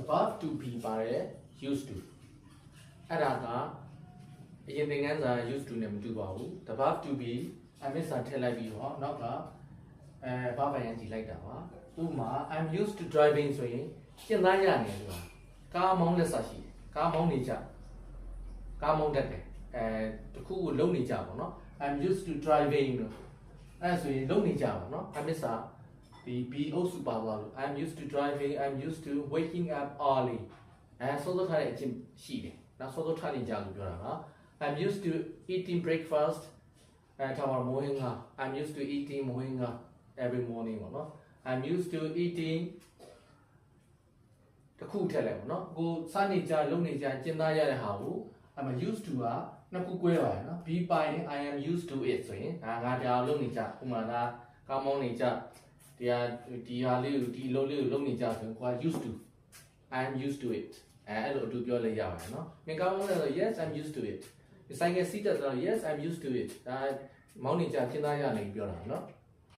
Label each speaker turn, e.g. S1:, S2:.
S1: above to be ပါတယ် used to အဲ့ဒါကအရင်သင်ခန်းစာ used to နဲ့မတူပါဘူး above to be အမစ်စာထည့်လိုက်ပြီးတော့နောက်ကဘာပိုင်ရန်ကြည့်လိုက်တာပါဥပမာ I'm used to driving ဆိုရင်ရှင်းသားရနေလို့ကားမောင်းလက်စာရှိတယ်ကားမောင်းနေကြကားမောင်းတတ်တယ်တခုကိုလုံနေကြပါတော့ I'm used to driving လို့အဲ့ဆိုရင်လုံနေကြပါတော့အမစ်စာဒီ be အုပ်စုပါသွားလို့ I'm used to driving I'm used to waking up early စောစောထားတဲ့အချင်းရှိတယ်နောက်စောစောထားနေကြလို့ပြောတာပါ I'm used to eating breakfast ထားပါမိုးဟင်းက I'm used to eating မိုးဟင်းက every morning ပေါ့နော် I'm used to eating တခုထည့်လိုက်ပေါ့နော်ကိုစားနေကြလုံနေကြကျင်းသားရတဲ့ဟာကိုအမ used to ကနှစ်ခု꿰ပါတယ်နော် be ပိုင် I am used to it ဆိုရင်ငါတရားလုံနေကြဥပမာဒါကောင်းမောင်းနေကြတရားဒီဟာလေးကိုဒီလုံးလေးကိုလုံနေကြဆိုရင်ကိုက used to I am used to it အဲ့လိုအတူပြောလိုက်ရပါတယ်နော်ငါကောင်းမောင်းလဲဆို yes I'm used to it ဆိုင်ကစီးတက်ဆို yes I'm used to it ဒါမောင်းနေကြကျင်းသားရနေပြောတာနော်